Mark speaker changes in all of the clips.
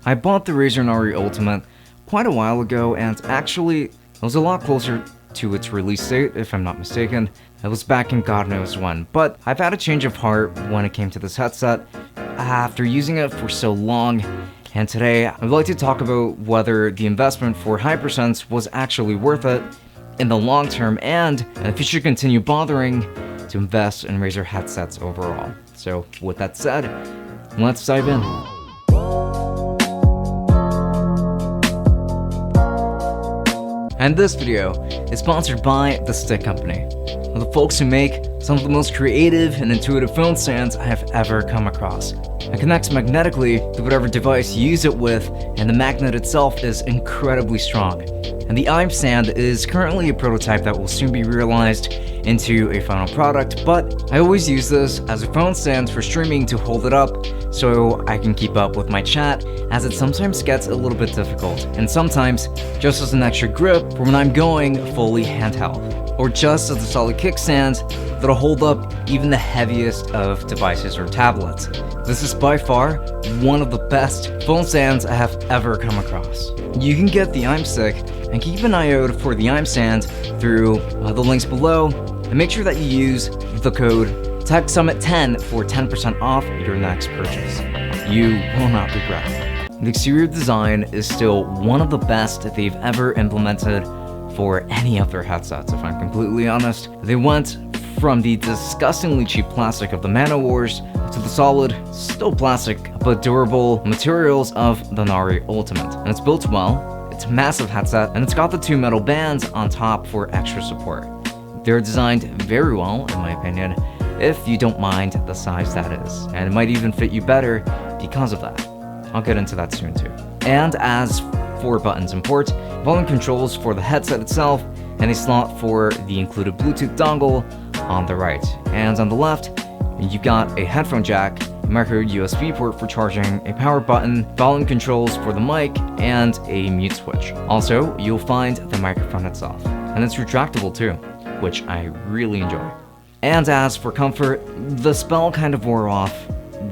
Speaker 1: I bought the Razer Nari Ultimate quite a while ago, and actually it was a lot closer to its release date, if I'm not mistaken. It was back in God knows when, but I've had a change of heart when it came to this headset after using it for so long, and today I'd like to talk about whether the investment for Hypersense was actually worth it in the long term, and if you should continue bothering to invest in Razer headsets overall. So with that said, let's dive in. And this video is sponsored by The Stick Company, the folks who make some of the most creative and intuitive phone stands I have ever come across. It connects magnetically to whatever device you use it with, and the magnet itself is incredibly strong. And the IM stand is currently a prototype that will soon be realized into a final product, but I always use this as a phone stand for streaming to hold it up so I can keep up with my chat, as it sometimes gets a little bit difficult, and sometimes just as an extra grip for when I'm going fully handheld, or just as a solid kickstand that'll hold up even the heaviest of devices or tablets. This is by far one of the best phone stands I have ever come across. You can get the IM stick and keep an eye out for the IM stand through the links below, and make sure that you use the code TechSummit10 for 10% off your next purchase. You will not regret it. The exterior design is still one of the best they've ever implemented for any of their headsets, if I'm completely honest. They went from the disgustingly cheap plastic of the Man-O-Wars to the solid, still plastic, but durable materials of the Nari Ultimate. And it's built well, it's a massive headset, and it's got the two metal bands on top for extra support. They're designed very well, in my opinion, if you don't mind the size that is, and it might even fit you better because of that. I'll get into that soon too. And as for buttons and ports, volume controls for the headset itself, and a slot for the included Bluetooth dongle on the right. And on the left, you've got a headphone jack, a micro USB port for charging, a power button, volume controls for the mic, and a mute switch. Also, you'll find the microphone itself, and it's retractable too, which I really enjoy. And as for comfort, the spell kind of wore off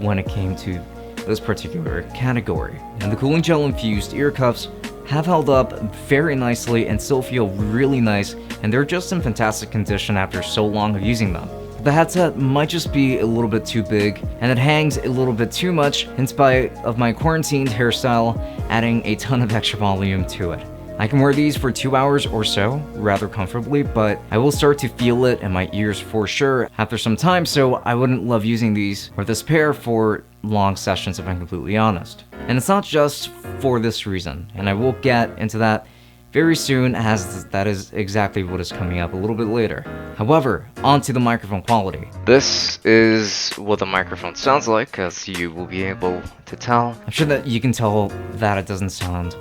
Speaker 1: when it came to this particular category. And the cooling gel infused ear cuffs have held up very nicely and still feel really nice, and they're just in fantastic condition after so long of using them. The headset might just be a little bit too big, and it hangs a little bit too much in spite of my quarantined hairstyle adding a ton of extra volume to it. I can wear these for 2 hours or so rather comfortably, but I will start to feel it in my ears for sure after some time, so I wouldn't love using these or this pair for long sessions, if I'm completely honest. And it's not just for this reason, and I will get into that very soon, as that is exactly what is coming up a little bit later. However, onto the microphone quality. This is what the microphone sounds like, as you will be able to tell. I'm sure that you can tell that it doesn't sound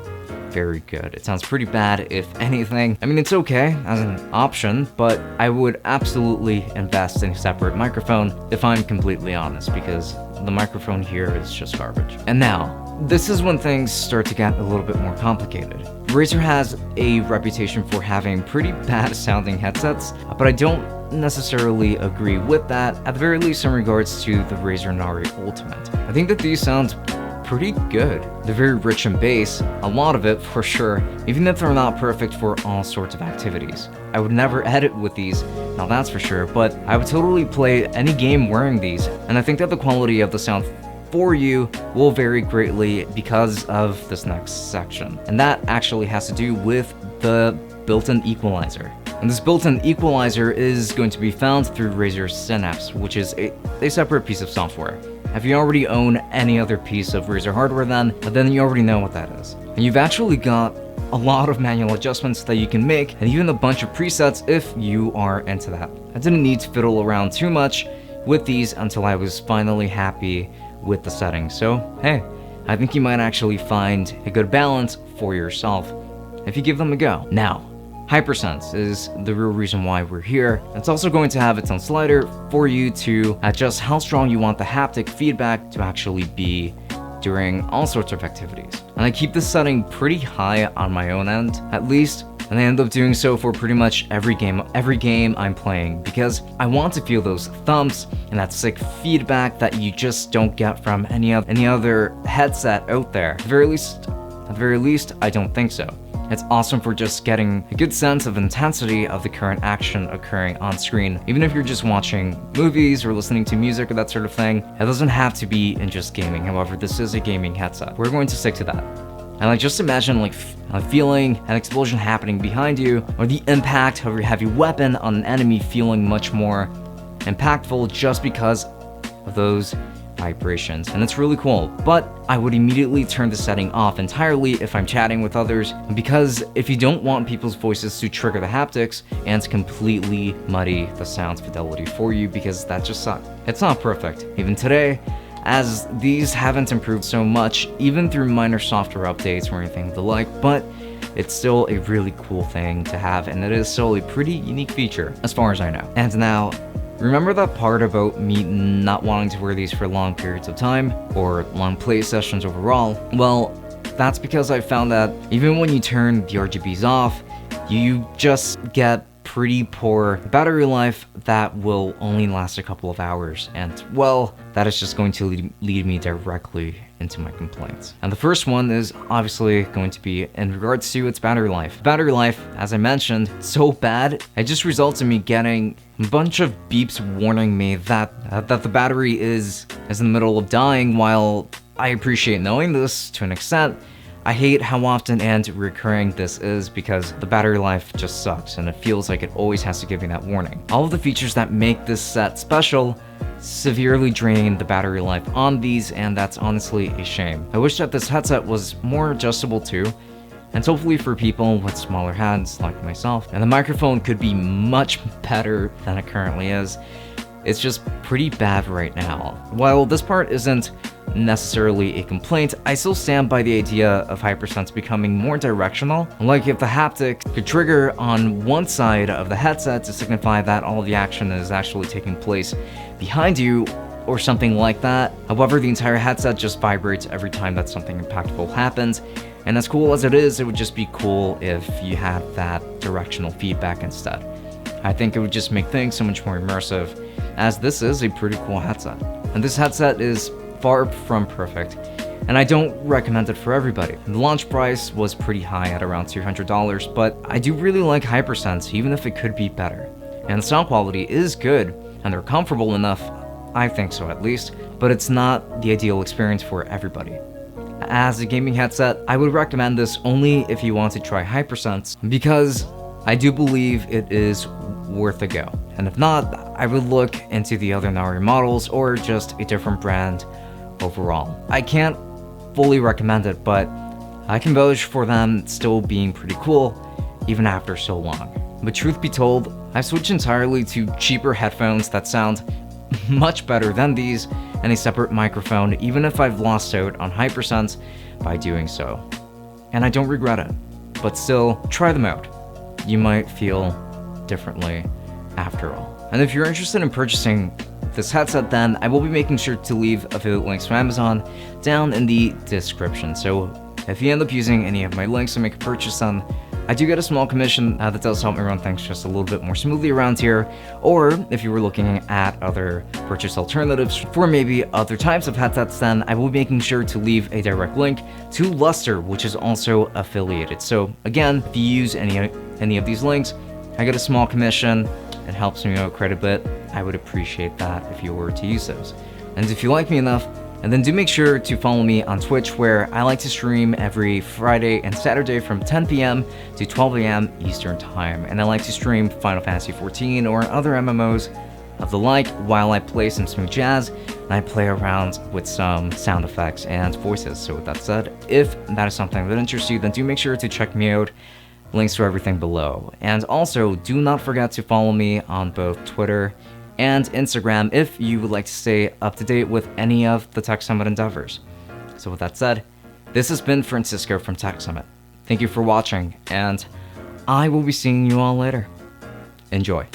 Speaker 1: very good. It sounds pretty bad, if anything. I mean, it's okay as an option, but I would absolutely invest in a separate microphone if I'm completely honest, because the microphone here is just garbage. And now, this is when things start to get a little bit more complicated. Razer has a reputation for having pretty bad sounding headsets, but I don't necessarily agree with that, at the very least in regards to the Razer Nari Ultimate. I think that these sound pretty good. They're very rich in bass, a lot of it for sure, even if they're not perfect for all sorts of activities. I would never edit with these, now that's for sure, but I would totally play any game wearing these, and I think that the quality of the sound for you will vary greatly because of this next section. And that actually has to do with the built-in equalizer. And this built-in equalizer is going to be found through Razer Synapse, which is a separate piece of software. If you already own any other piece of Razer hardware then you already know what that is. And you've actually got a lot of manual adjustments that you can make, and even a bunch of presets if you are into that. I didn't need to fiddle around too much with these until I was finally happy with the settings. So hey, I think you might actually find a good balance for yourself if you give them a go. Now, Hypersense is the real reason why we're here. It's also going to have its own slider for you to adjust how strong you want the haptic feedback to actually be during all sorts of activities. And I keep this setting pretty high on my own end, at least And I end up doing so for pretty much every game I'm playing, because I want to feel those thumps and that sick feedback that you just don't get from any other headset out there. At the very least, I don't think so. It's awesome for just getting a good sense of intensity of the current action occurring on screen. Even if you're just watching movies or listening to music or that sort of thing, it doesn't have to be in just gaming. However, this is a gaming headset. We're going to stick to that. And like, just imagine like feeling an explosion happening behind you, or the impact of your heavy weapon on an enemy feeling much more impactful just because of those vibrations. And it's really cool, but I would immediately turn the setting off entirely if I'm chatting with others, because if you don't want people's voices to trigger the haptics and completely muddy the sound fidelity for you, because that just sucks. It's not perfect, even today, as these haven't improved so much, even through minor software updates or anything of the like, but it's still a really cool thing to have, and it is still a pretty unique feature, as far as I know. And now, remember that part about me not wanting to wear these for long periods of time, or long play sessions overall? Well, that's because I found that even when you turn the RGBs off, you just get pretty poor battery life that will only last a couple of hours, and well, that is just going to lead me directly into my complaints. And the first one is obviously going to be in regards to its battery life. Battery life, as I mentioned, so bad, it just results in me getting a bunch of beeps warning me that the battery is in the middle of dying. While I appreciate knowing this to an extent, I hate how often and recurring this is, because the battery life just sucks and it feels like it always has to give me that warning. All of the features that make this set special severely drain the battery life on these, and that's honestly a shame. I wish that this headset was more adjustable too, and hopefully for people with smaller hands like myself. And the microphone could be much better than it currently is. It's just pretty bad right now. While this part isn't necessarily a complaint, I still stand by the idea of Hypersense becoming more directional. Like if the haptic could trigger on one side of the headset to signify that all the action is actually taking place behind you, or something like that. However, the entire headset just vibrates every time that something impactful happens. And as cool as it is, it would just be cool if you had that directional feedback instead. I think it would just make things so much more immersive, as this is a pretty cool headset. And this headset is far from perfect, and I don't recommend it for everybody. The launch price was pretty high at around $200, but I do really like Hypersense, even if it could be better. And the sound quality is good, and they're comfortable enough, I think so at least, but it's not the ideal experience for everybody. As a gaming headset, I would recommend this only if you want to try Hypersense, because I do believe it is worth a go. And if not, I would look into the other Nari models, or just a different brand overall. I can't fully recommend it, but I can vouch for them still being pretty cool, even after so long. But truth be told, I've switched entirely to cheaper headphones that sound much better than these, and a separate microphone, even if I've lost out on Hypersense by doing so. And I don't regret it, but still, try them out. You might feel differently after all. And if you're interested in purchasing this headset, then I will be making sure to leave affiliate links from Amazon down in the description. So if you end up using any of my links to make a purchase, then I do get a small commission that does help me run things just a little bit more smoothly around here. Or if you were looking at other purchase alternatives for maybe other types of headsets, then I will be making sure to leave a direct link to Luster, which is also affiliated. So again, if you use any of these links, I get a small commission. It helps me out quite a bit. I would appreciate that if you were to use those. And if you like me enough, and then do make sure to follow me on Twitch, where I like to stream every Friday and Saturday from 10 p.m. to 12 a.m. Eastern Time. And I like to stream Final Fantasy XIV or other MMOs of the like while I play some smooth jazz, and I play around with some sound effects and voices. So with that said, if that is something that interests you, then do make sure to check me out. Links to everything below. And also, do not forget to follow me on both Twitter and Instagram if you would like to stay up to date with any of the Tech Summit endeavors. So with that said, this has been Francisco from Tech Summit. Thank you for watching, and I will be seeing you all later. Enjoy.